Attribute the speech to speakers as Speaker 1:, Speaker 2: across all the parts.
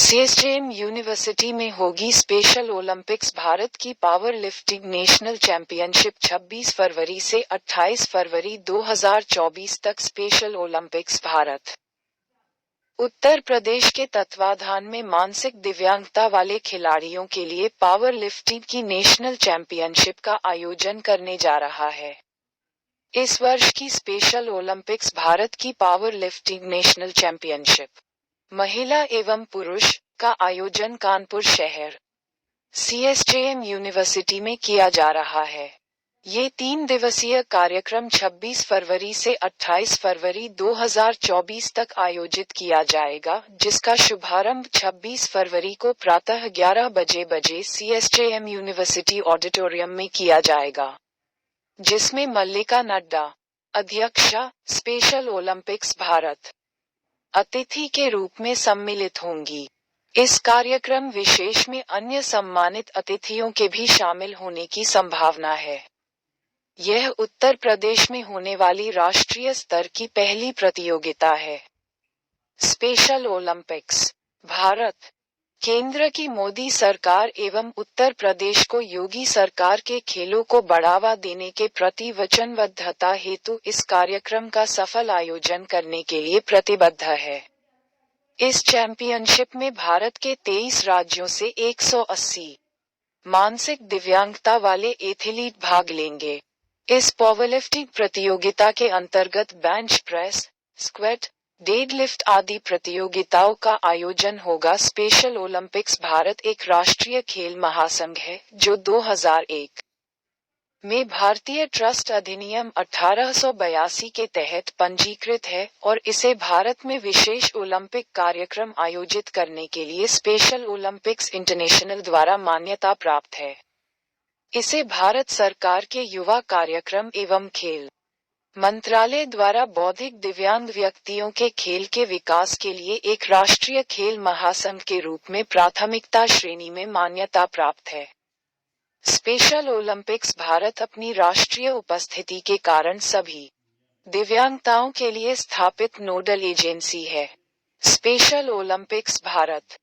Speaker 1: CSJM university में होगी special Olympics. Bharat की पावर लिफ्टिंग नेशनल चैंपियनशिप 26 फरवरी से 28 फरवरी 2024 तक। स्पेशल ओलंपिक्स भारत उत्तर प्रदेश के तत्वाधान में मानसिक दिव्यांगता वाले खिलाड़ियों के लिए पावर लिफ्टिंग की नेशनल चैंपियनशिप का आयोजन करने जा रहा है। इस वर्ष की स्पेशल ओलंपिक्स भारत की पावर लिफ्टिंग नेशनल चैंपियनशिप महिला एवं पुरुष का आयोजन कानपुर शहर सीएसजेएम यूनिवर्सिटी में किया जा रहा है। ये 3 दिवसीय कार्यक्रम 26 फरवरी से 28 फरवरी 2024 तक आयोजित किया जाएगा, जिसका शुभारंभ 26 फरवरी को प्रातः 11 बजे सीएसजेएम यूनिवर्सिटी ऑडिटोरियम में किया जाएगा, जिसमें मल्लिका नड्डा, अध्यक्षा, स्पेशल ओलंपिक्स भारत, अतिथि के रूप में सम्मिलित होंगी। इस कार्यक्रम विशेष में अन्य सम्मानित अतिथियों के भी शामिल होने की संभावना है। यह उत्तर प्रदेश में होने वाली राष्ट्रीय स्तर की पहली प्रतियोगिता है। स्पेशल ओलंपिक्स भारत केंद्र की मोदी सरकार एवं उत्तर प्रदेश को योगी सरकार के खेलों को बढ़ावा देने के प्रति वचनबद्धता हेतु इस कार्यक्रम का सफल आयोजन करने के लिए प्रतिबद्ध है। इस चैंपियनशिप में भारत के 23 राज्यों से 180 मानसिक दिव्यांगता वाले एथलीट भाग लेंगे। इस पावरलिफ्टिंग प्रतियोगिता के अंतर्गत बेंच प्रेस, स्क्वैट, डेडलिफ्ट आदि प्रतियोगिताओं का आयोजन होगा। स्पेशल ओलंपिक्स भारत एक राष्ट्रीय खेल महासंघ है, जो 2001 में भारतीय ट्रस्ट अधिनियम 1882 के तहत पंजीकृत है और इसे भारत में विशेष ओलंपिक कार्यक्रम आयोजित करने के लिए स्पेशल ओलंपिक्स इंटरनेशनल द्वारा मान्यता प्राप्त है। इसे भारत सरकार के युवा कार्यक्रम एवं खेल मंत्रालय द्वारा बौद्धिक दिव्यांग व्यक्तियों के खेल के विकास के लिए एक राष्ट्रीय खेल महासंघ के रूप में प्राथमिकता श्रेणी में मान्यता प्राप्त है। स्पेशल ओलंपिक्स भारत अपनी राष्ट्रीय उपस्थिति के कारण सभी दिव्यांगताओं के लिए स्थापित नोडल एजेंसी है। स्पेशल ओलंपिक्स भारत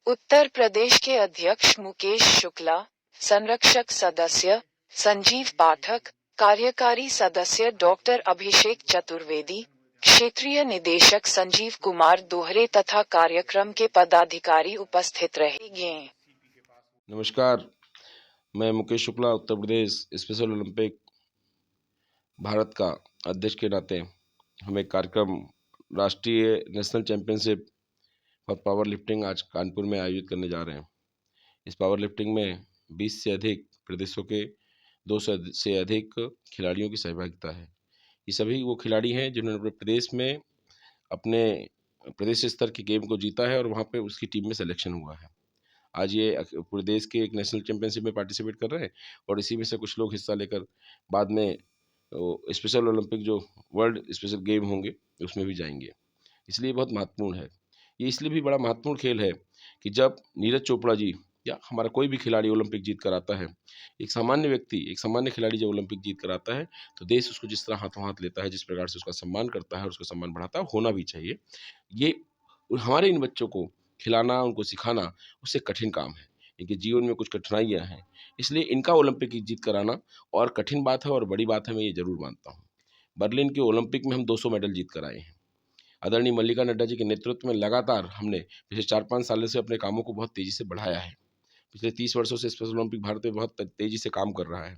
Speaker 1: उत्तर प्रदेश के अध्यक्ष मुकेश शुक्ला, संरक्षक सदस्य संजीव पाठक, कार्यकारी सदस्य डॉक्टर अभिषेक चतुर्वेदी, क्षेत्रीय निदेशक संजीव कुमार दोहरे तथा कार्यक्रम के पदाधिकारी उपस्थित रहेंगे।
Speaker 2: नमस्कार, मैं मुकेश शुक्ला, उत्तर प्रदेश स्पेशल ओलंपिक भारत का अध्यक्ष के नाते हम एक कार्यक्रम राष्ट्रीय national championship for power lifting आज कानपुर में आयोजित करने जा रहे हैं। इस पावर लिफ्टिंग में 20 से अधिक प्रदेशों के 200 से अधिक खिलाड़ियों की सहभागिता है। ये सभी वो खिलाड़ी हैं जिन्होंने अपने प्रदेश में अपने प्रदेश स्तर की गेम को जीता है और वहाँ पे उसकी टीम में सिलेक्शन हुआ है। आज ये पूरे देश के एक नेशनल चैंपियनशिप में पार्टिसिपेट कर रहे हैं और इसी में से कुछ लोग हिस्सा लेकर बाद में स्पेशल ओलंपिक जो वर्ल्ड स्पेशल गेम होंगे उसमें भी जाएंगे। इसलिए बहुत महत्वपूर्ण है। ये इसलिए भी बड़ा महत्वपूर्ण खेल है कि जब नीरज चोपड़ा जी या हमारा कोई भी खिलाड़ी ओलंपिक जीत कर आता है, एक सामान्य व्यक्ति, एक सामान्य खिलाड़ी जब ओलंपिक जीत कर आता है तो देश उसको जिस तरह हाथों हाथ लेता है, जिस प्रकार से उसका सम्मान करता है और उसका सम्मान बढ़ाता है, होना भी चाहिए। ये हमारे इन बच्चों को खिलाना, उनको सिखाना उससे कठिन काम है। इनके जीवन में कुछ कठिनाइयाँ हैं, इसलिए इनका ओलंपिक की जीत कराना और कठिन बात है और बड़ी बात है, मैं ये ज़रूर मानता हूँ। बर्लिन के ओलंपिक में हम 200 मेडल जीत कर आए हैं। आदरणीय मल्लिका नड्डा जी के नेतृत्व में लगातार हमने पिछले 4-5 सालों से अपने कामों को बहुत तेज़ी से बढ़ाया है। पिछले 30 वर्षों से स्पेशल ओलंपिक भारत में बहुत तेज़ी से काम कर रहा है।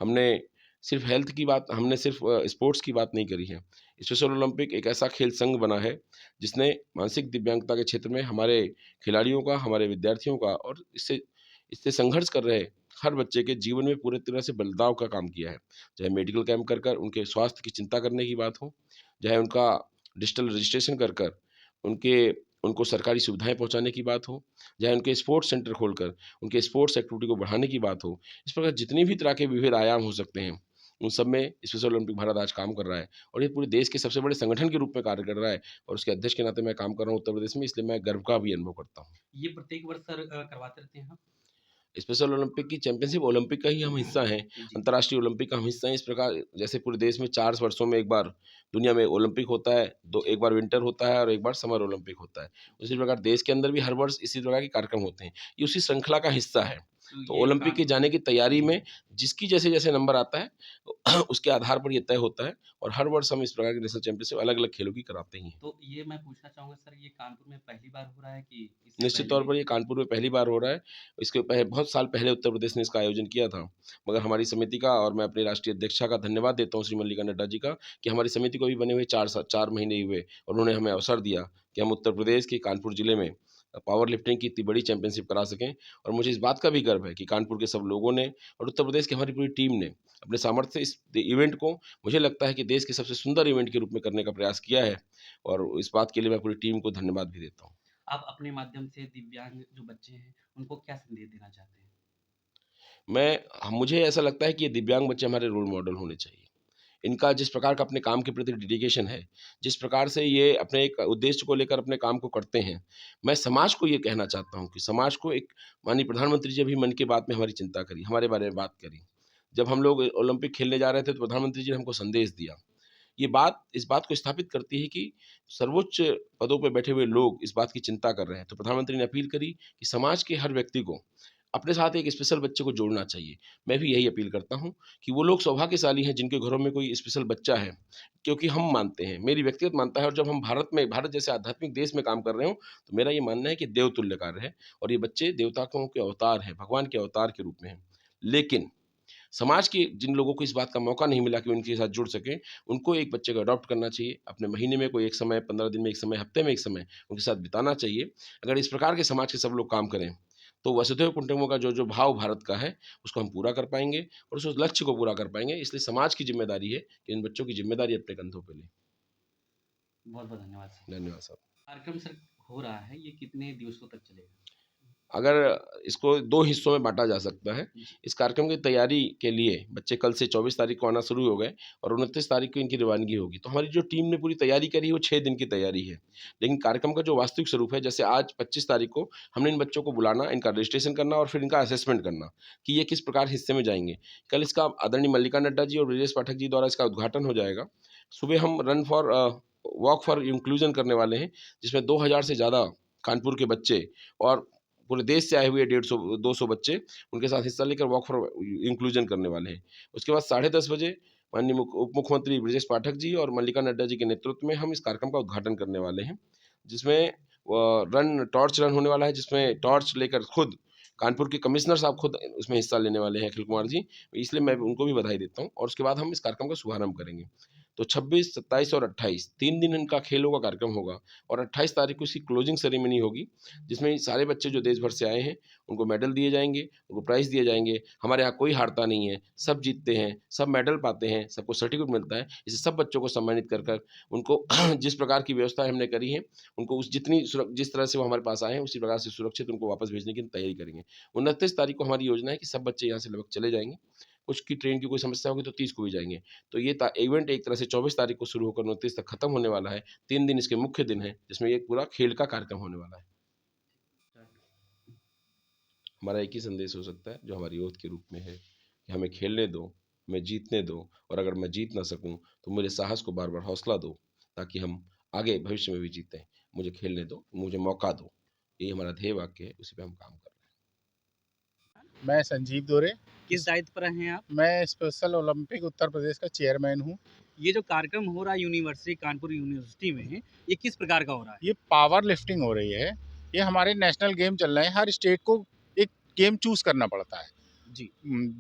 Speaker 2: हमने सिर्फ हेल्थ की बात, हमने सिर्फ स्पोर्ट्स की बात नहीं करी है। स्पेशल ओलंपिक एक ऐसा खेल संघ बना है जिसने मानसिक दिव्यांगता के क्षेत्र में हमारे खिलाड़ियों का, हमारे विद्यार्थियों का और इससे इससे संघर्ष कर रहे हर बच्चे के जीवन में पूरे तरह से बदलाव का काम किया है। चाहे मेडिकल कैंप कर कर उनके स्वास्थ्य की चिंता करने की बात हो, चाहे उनका डिजिटल रजिस्ट्रेशन कर कर उनको सरकारी सुविधाएं पहुंचाने की बात हो, चाहे उनके स्पोर्ट्स सेंटर खोलकर उनके स्पोर्ट्स एक्टिविटी को बढ़ाने की बात हो। इस प्रकार जितनी भी तरह के विविध आयाम हो सकते हैं, उन सब में स्पेशल ओलंपिक भारत आज काम कर रहा है और ये पूरे देश के सबसे बड़े संगठन के रूप में कार्य कर रहा है और उसके अध्यक्ष के नाते मैं काम कर रहा हूँ उत्तर प्रदेश में, इसलिए मैं गर्व का भी अनुभव करता हूँ।
Speaker 3: ये प्रत्येक वर्ष सर करवाते रहते हैं हम?
Speaker 2: स्पेशल ओलंपिक की चैंपियनशिप ओलंपिक का ही हम हिस्सा हैं,
Speaker 3: जी।
Speaker 2: अंतर्राष्ट्रीय ओलंपिक का हम हिस्सा हैं। इस प्रकार जैसे पूरे देश में 4 वर्षों में एक बार दुनिया में ओलंपिक होता है, दो एक बार विंटर होता है और एक बार समर ओलंपिक होता है। उसी प्रकार देश के अंदर भी हर वर्ष इसी प्रकार के कार्यक्रम होते हैं। ये उसी श्रृंखला का हिस्सा है।
Speaker 3: तो
Speaker 2: तो
Speaker 3: ये
Speaker 2: ओलंपिक के
Speaker 3: कानपुर
Speaker 2: जाने की तैयारी
Speaker 3: जी।
Speaker 2: में जिसकी जैसे-जैसे नंबर आता है उसके आधार पर ये तय होता है और हर वर्ष हम इस प्रकार की नेशनल चैंपियनशिप अलग-अलग खेलों की कराते ही हैं।
Speaker 3: तो ये मैं पूछना चाहूँगा सर, ये कानपुर में पहली बार हो रहा है कि इससे
Speaker 2: निश्चित
Speaker 3: पहले
Speaker 2: तौर
Speaker 3: भी?
Speaker 2: पर ये कानपुर में पहली बार हो रहा है। इसके बहुत साल पहले उत्तर प्रदेश ने इसका आयोजन किया था। मगर हमारी समिति का और मैं अपनी राष्ट्रीय अध्यक्षा का धन्यवाद देता हूँ श्री मल्लिका नड्डा जी का कि हमारी समिति को भी बने हुए 4 महीने ही हुए और उन्होंने हमें अवसर दिया कि हम उत्तर प्रदेश के कानपुर जिले में पावर लिफ्टिंग की इतनी बड़ी चैंपियनशिप करा सकें। और मुझे इस बात का भी गर्व है कि कानपुर के सब लोगों ने और उत्तर प्रदेश की हमारी पूरी टीम ने अपने सामर्थ्य से इस इवेंट को मुझे लगता है कि देश के सबसे सुंदर इवेंट के रूप में करने का प्रयास किया है और इस बात के लिए मैं पूरी टीम को धन्यवाद भी देता हूँ।
Speaker 3: आप अपने माध्यम से दिव्यांग जो बच्चे हैं, उनको क्या संदेश देना चाहते हैं?
Speaker 2: मुझे ऐसा लगता है कि ये दिव्यांग बच्चे हमारे रोल मॉडल होने चाहिए। इनका जिस प्रकार का अपने काम के प्रति डेडिकेशन है, जिस प्रकार से ये अपने एक उद्देश्य को लेकर अपने काम को करते हैं, मैं समाज को ये कहना चाहता हूँ कि समाज को एक माननीय प्रधानमंत्री जी अभी मन की बात में हमारी चिंता करी, हमारे बारे में बात करी। जब हम लोग ओलंपिक खेलने जा रहे थे, तो प्रधानमंत्री जी ने हमको संदेश दिया। ये बात इस बात को स्थापित करती है कि सर्वोच्च पदों पे बैठे हुए लोग इस बात की चिंता कर रहे हैं। तो प्रधानमंत्री ने अपील करी कि समाज के हर व्यक्ति को अपने साथ एक स्पेशल बच्चे को जोड़ना चाहिए। मैं भी यही अपील करता हूँ कि वो लोग सौभाग्यशाली हैं जिनके घरों में कोई स्पेशल बच्चा है, क्योंकि हम मानते हैं, मेरी व्यक्तिगत मानता है और जब हम भारत जैसे आध्यात्मिक देश में काम कर रहे हों, तो मेरा ये मानना है कि देवतुल्य कार्य है और ये बच्चे देवताओं के अवतार हैं, भगवान के अवतार के रूप में हैं। लेकिन समाज के जिन लोगों को इस बात का मौका नहीं मिला कि उनके साथ जुड़ सकें, उनको एक बच्चे को अडॉप्ट करना चाहिए। अपने महीने में कोई एक समय, 15 दिन में एक समय, हफ्ते में एक समय उनके साथ बिताना चाहिए। अगर इस प्रकार के समाज के सब लोग काम करें, तो वसुधैव कुटुंबकम का जो भाव भारत का है, उसको हम पूरा कर पाएँगे और उस लक्ष्य को पूरा कर पाएँगे। इसलिए समाज की ज़िम्मेदारी है कि इन बच्चों की ज़िम्मेदारी अपने कंधों पे लें।
Speaker 3: बहुत-बहुत धन्यवाद सर।
Speaker 2: धन्यवाद साहब।
Speaker 3: कार्यक्रम सर हो रहा है, ये कितने दिवसों तक चलेगा?
Speaker 2: अगर इसको 2 हिस्सों में बाँटा जा सकता है।
Speaker 3: जी।
Speaker 2: इस कार्यक्रम की तैयारी के लिए बच्चे कल से 24 तारीख को आना शुरू हो गए और 29 तारीख को इनकी रवानगी होगी। तो हमारी जो टीम ने पूरी तैयारी करी है वो 6 दिन की तैयारी है। लेकिन कार्यक्रम का जो वास्तविक स्वरूप है, जैसे आज 25 तारीख को हमने इन बच्चों को बुलाना, इनका रजिस्ट्रेशन करना और फिर इनका असेसमेंट करना कि ये किस प्रकार हिस्से में जाएँगे। कल इसका आदरणीय मल्लिका नड्डा जी और ब्रजेश पाठक जी द्वारा इसका उद्घाटन हो जाएगा। सुबह हम वॉक फॉर इंक्लूजन करने वाले हैं, जिसमें 2000 से ज़्यादा कानपुर के बच्चे और पूरे देश से आए हुए 150 200 बच्चे उनके साथ हिस्सा लेकर वॉक फॉर इंक्लूजन करने वाले हैं। उसके बाद 10:30 बजे माननीय उप मुख्यमंत्री ब्रजेश पाठक जी और मल्लिका नड्डा जी के नेतृत्व में हम इस कार्यक्रम का उद्घाटन करने वाले हैं, जिसमें टॉर्च रन होने वाला है, जिसमें टॉर्च लेकर खुद कानपुर के कमिश्नर साहब खुद उसमें हिस्सा लेने वाले हैं, अखिल कुमार जी। इसलिए मैं उनको भी बधाई देता हूँ और उसके बाद हम इस कार्यक्रम का शुभारंभ करेंगे। तो 26, 27 और 28 3 दिन इनका खेलों का कार्यक्रम होगा और 28 तारीख को इसकी क्लोजिंग सेरेमनी होगी, जिसमें सारे बच्चे जो देश भर से आए हैं, उनको मेडल दिए जाएँगे, उनको प्राइज़ दिए जाएँगे। हमारे यहाँ कोई हारता नहीं है, सब जीतते हैं, सब मेडल पाते हैं, सबको सर्टिफ़िकेट मिलता है। इसे सब बच्चों को सम्मानित कर उनको जिस प्रकार की व्यवस्थाएँ हमने करी हैं, उनको जिस तरह से वो हमारे पास आए हैं, उसी प्रकार से सुरक्षित उनको वापस भेजने की तैयारी करेंगे। 29 तारीख को हमारी योजना है कि सब बच्चे यहाँ से लगभग चले जाएँगे। कुछ की ट्रेन की कोई समस्या होगी तो 30 को भी जाएँगे। तो ये इवेंट एक तरह से 24 तारीख को शुरू होकर 29 तक खत्म होने वाला है। 3 दिन इसके मुख्य दिन हैं, जिसमें ये पूरा खेल का कार्यक्रम होने वाला है। हमारा एक ही संदेश हो सकता है, जो हमारी ओथ के रूप में है कि हमें खेलने दो, हमें जीतने दो और अगर मैं जीत ना सकूं तो मुझे साहस को बार-बार हौसला दो, ताकि हम आगे भविष्य में भी जीतें। मुझे खेलने दो, मुझे मौका दो। यही हमारा ध्येय वाक्य है, उसी पे हम काम कर रहे हैं।
Speaker 4: मैं संजीव दोरे,
Speaker 3: किस दायित्व पर हैं आप?
Speaker 4: मैं स्पेशल ओलंपिक उत्तर प्रदेश का चेयरमैन हूँ।
Speaker 3: ये जो कार्यक्रम हो रहा है यूनिवर्सिटी कानपुर यूनिवर्सिटी में, ये किस प्रकार का हो रहा है?
Speaker 4: ये पावर लिफ्टिंग हो रही है। ये हमारे नेशनल गेम चल रहे हैं। हर स्टेट को एक गेम चूज़ करना पड़ता है।
Speaker 3: जी।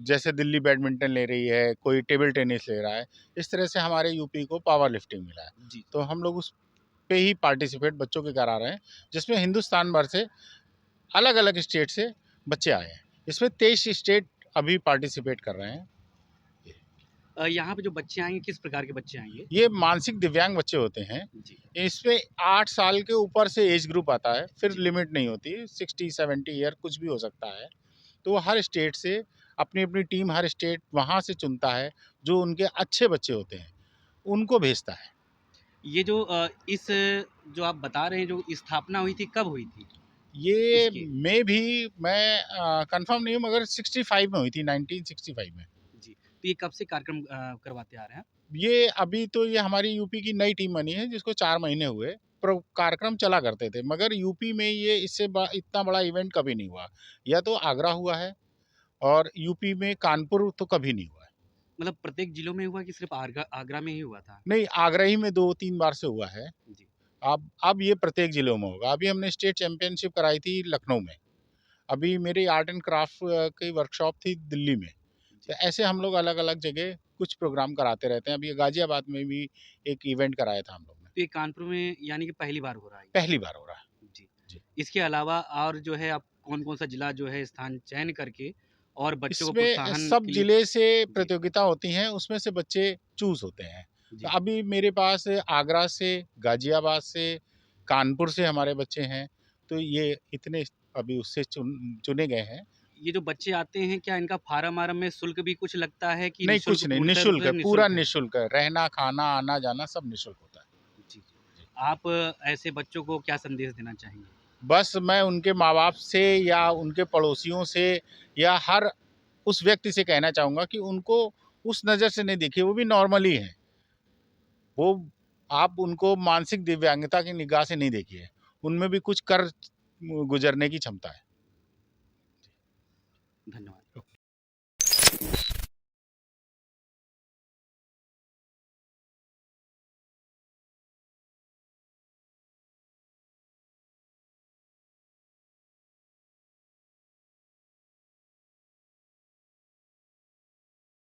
Speaker 4: जैसे दिल्ली बैडमिंटन ले रही है, कोई टेबल टेनिस ले रहा है। इस तरह से हमारे यूपी को पावर लिफ्टिंग मिला है।
Speaker 3: जी।
Speaker 4: तो हम लोग उस पे ही पार्टिसिपेट बच्चों के करा रहे हैं, जिसमें हिंदुस्तान भर से अलग-अलग स्टेट से बच्चे आए हैं। इसमें 23 स्टेट अभी पार्टिसिपेट कर रहे हैं।
Speaker 3: यहाँ पे जो बच्चे आएँगे, किस प्रकार के बच्चे आएँगे?
Speaker 4: ये मानसिक दिव्यांग बच्चे होते हैं।
Speaker 3: जी।
Speaker 4: इसमें 8 साल के ऊपर से एज ग्रुप आता है, फिर
Speaker 3: जी।
Speaker 4: लिमिट नहीं होती, 60-70 ईयर कुछ भी हो सकता है। तो हर स्टेट से अपनी-अपनी टीम हर स्टेट वहाँ से चुनता है, जो उनके अच्छे बच्चे होते हैं, उनको भेजता है।
Speaker 3: ये जो जो आप बता रहे हैं, जो स्थापना हुई थी, कब हुई थी?
Speaker 4: ये
Speaker 3: इसकी?
Speaker 4: में भी मैं कंफर्म नहीं हूँ, मगर 65 में हुई थी, 1965 में।
Speaker 3: जी, तो ये कब से कार्यक्रम करवाते आ रहे हैं?
Speaker 4: ये अभी तो ये हमारी यूपी की नई टीम बनी है, जिसको 4 महीने हुए। कार्यक्रम चला करते थे, मगर यूपी में ये इससे इतना बड़ा इवेंट कभी नहीं हुआ। या तो आगरा हुआ है, और यूपी में कानपुर तो कभी नहीं हुआ है।
Speaker 3: मतलब प्रत्येक जिलों में हुआ कि सिर्फ़ आगरा में ही हुआ था?
Speaker 4: नहीं, आगरा ही में 2-3 बार से हुआ है।
Speaker 3: जी,
Speaker 4: अब ये प्रत्येक जिलों में होगा। अभी हमने स्टेट चैंपियनशिप कराई थी लखनऊ में। अभी मेरी आर्ट एंड क्राफ्ट की वर्कशॉप थी दिल्ली में। तो
Speaker 3: जी।
Speaker 4: ऐसे हम लोग अलग-अलग जगह कुछ प्रोग्राम कराते रहते हैं। अभी गाज़ियाबाद में भी एक इवेंट कराया था हम लोग ने।
Speaker 3: तो ये कानपुर में यानी कि पहली बार हो रहा है ये?
Speaker 4: पहली बार हो रहा है।
Speaker 3: जी।
Speaker 4: जी।
Speaker 3: इसके अलावा और जो है आप कौन-कौन सा जिला जो है स्थान चयन करके और बच्चों को
Speaker 4: इसमें
Speaker 3: प्रोत्साहन
Speaker 4: सब
Speaker 3: के लिए
Speaker 4: जिले से
Speaker 3: जी,
Speaker 4: प्रतियोगिता होती हैं, उसमें से बच्चे चूज़ होते हैं। तो
Speaker 3: जी,
Speaker 4: अभी मेरे पास आगरा से, गाज़ियाबाद से, कानपुर से हमारे बच्चे हैं। तो ये इतने अभी उससे चुने गए हैं।
Speaker 3: ये जो बच्चे आते हैं क्या इनका फार्म-वार्म में शुल्क भी कुछ लगता है कि
Speaker 4: नहीं,
Speaker 3: निःशुल्क
Speaker 4: कुछ नहीं,
Speaker 3: पूर्णतः रूप
Speaker 4: निःशुल्क
Speaker 3: से
Speaker 4: है, पूरा
Speaker 3: निःशुल्क है?
Speaker 4: निःशुल्क है। रहना, खाना, आना-जाना सब निःशुल्क होता है।
Speaker 3: जी, जी। आप ऐसे बच्चों को क्या संदेश देना चाहेंगे?
Speaker 4: बस मैं उनके माँ-बाप से या उनके पड़ोसियों से या हर उस व्यक्ति से कहना चाहूँगा कि उनको उस नज़र से नहीं देखिए, वो भी नॉर्मल ही हैं। वो आप उनको मानसिक दिव्यांगता की निगाह से नहीं देखिए। उनमें भी कुछ कर गुज़रने की क्षमता है।
Speaker 3: धन्यवाद।